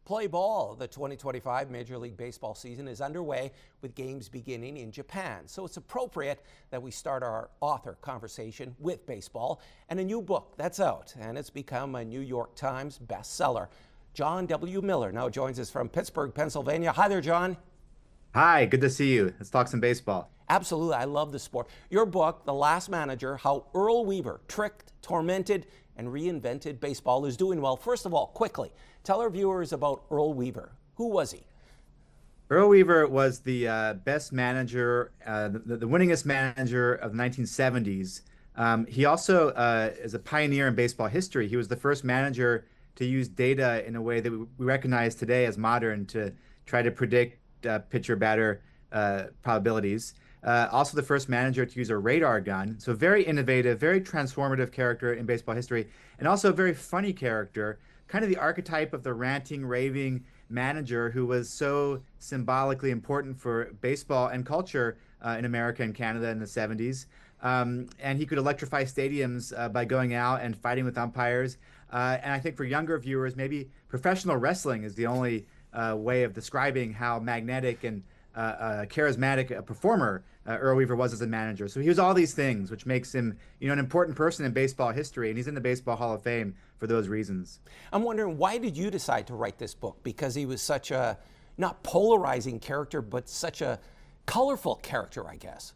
Play ball. The 2025 Major League Baseball season is underway with games beginning in Japan. So it's appropriate that we start our author conversation with baseball and a new book that's out, and it's become a New York Times bestseller. John W. Miller now joins us from Pittsburgh, Pennsylvania. Hi there, John. Hi, good to see you. Let's talk some baseball. Absolutely, I love the sport. Your book, The Last Manager, How Earl Weaver Tricked, Tormented, and Reinvented Baseball is doing well. First of all, quickly, tell our viewers about Earl Weaver. Who was he? Earl Weaver was the best manager, the winningest manager of the 1970s. He also is a pioneer in baseball history. He was the first manager to use data in a way that we recognize today as modern to try to predict pitcher-batter probabilities. Also the first manager to use a radar gun. So very innovative, very transformative character in baseball history, and also a very funny character, kind of the archetype of the ranting, raving manager who was so symbolically important for baseball and culture in America and Canada in the 70s. And he could electrify stadiums by going out and fighting with umpires. And I think for younger viewers, maybe professional wrestling is the only way of describing how magnetic and charismatic a performer Earl Weaver was as a manager. So he was all these things, which makes him, an important person in baseball history, and he's in the Baseball Hall of Fame for those reasons. I'm wondering, why did you decide to write this book? Because he was such a, not polarizing character, but such a colorful character, I guess.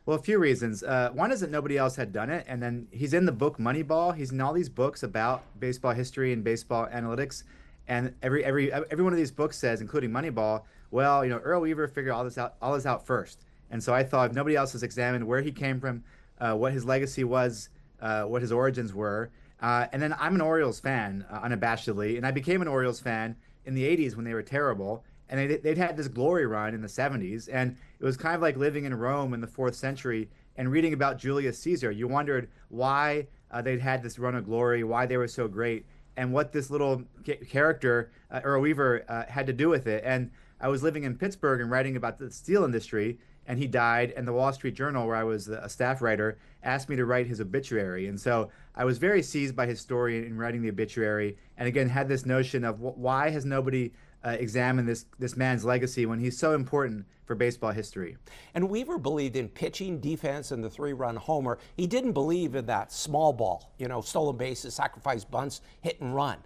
Well, a few reasons. One is that nobody else had done it, and then he's in the book Moneyball. He's in all these books about baseball history and baseball analytics, and every one of these books says, including Moneyball, well, Earl Weaver figured all this out first. And so I thought, if nobody else has examined where he came from, what his legacy was, what his origins were, and then I'm an Orioles fan, unabashedly, and I became an Orioles fan in the 80s when they were terrible, and they'd had this glory run in the 70s, and it was kind of like living in Rome in the 4th century and reading about Julius Caesar. You wondered why they'd had this run of glory, why they were so great, and what this little character, Earl Weaver, had to do with it. And I was living in Pittsburgh and writing about the steel industry, and he died, and the Wall Street Journal, where I was a staff writer, asked me to write his obituary. And so I was very seized by his story in writing the obituary, and again had this notion of why has nobody examined this man's legacy when he's so important for baseball history. And Weaver believed in pitching, defense, and the 3-run homer. He didn't believe in that small ball, stolen bases, sacrifice bunts, hit and run.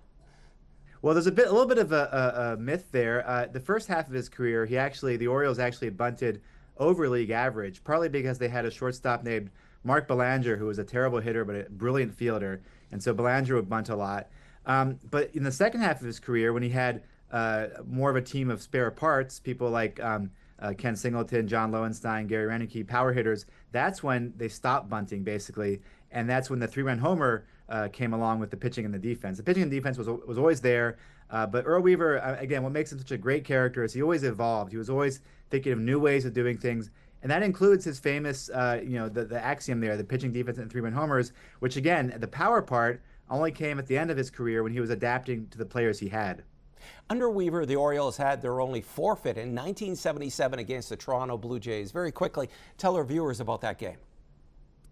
Well, there's a little bit of a myth there. The first half of his career, the Orioles actually bunted over league average, partly because they had a shortstop named Mark Belanger, who was a terrible hitter but a brilliant fielder, and so Belanger would bunt a lot. But in the second half of his career, when he had more of a team of spare parts, people like Ken Singleton, John Lowenstein, Gary Reineke, power hitters, that's when they stopped bunting, basically, and that's when the 3-run homer came along with the pitching and the defense. The pitching and defense was always there, but Earl Weaver, again, what makes him such a great character is he always evolved. He was always thinking of new ways of doing things, and that includes his famous, the axiom there, the pitching, defense, and 3-run homers, which again, the power part only came at the end of his career when he was adapting to the players he had. Under Weaver, the Orioles had their only forfeit in 1977 against the Toronto Blue Jays. Very quickly, tell our viewers about that game.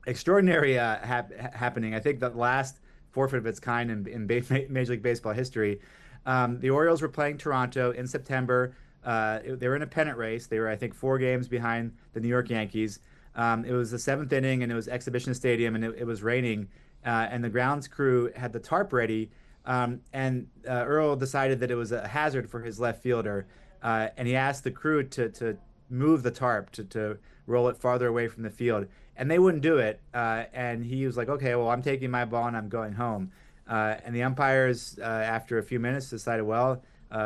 Extraordinary happening. I think the last forfeit of its kind in Major League Baseball history. The Orioles were playing Toronto in September. They were in a pennant race. They were, I think, 4 games behind the New York Yankees. It was the 7th inning, and it was Exhibition Stadium, and it was raining. And the grounds crew had the tarp ready, and Earl decided that it was a hazard for his left fielder, and he asked the crew to move the tarp, to roll it farther away from the field. And they wouldn't do it, and he was like, okay, well, I'm taking my ball and I'm going home. And the umpires, after a few minutes, decided, well,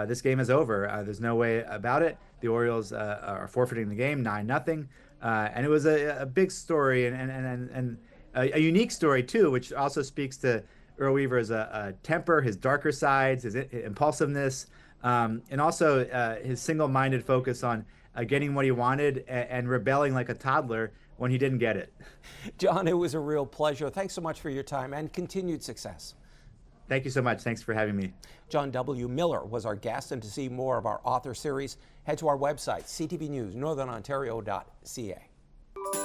this game is over. There's no way about it. The Orioles are forfeiting the game, 9-0. And it was a big story and a unique story, too, which also speaks to Earl Weaver's temper, his darker sides, his impulsiveness, and also his single-minded focus on getting what he wanted and rebelling like a toddler when he didn't get it. John, it was a real pleasure. Thanks so much for your time and continued success. Thank you so much. Thanks for having me. John W. Miller was our guest, and to see more of our author series, head to our website, ctvnewsnorthernontario.ca.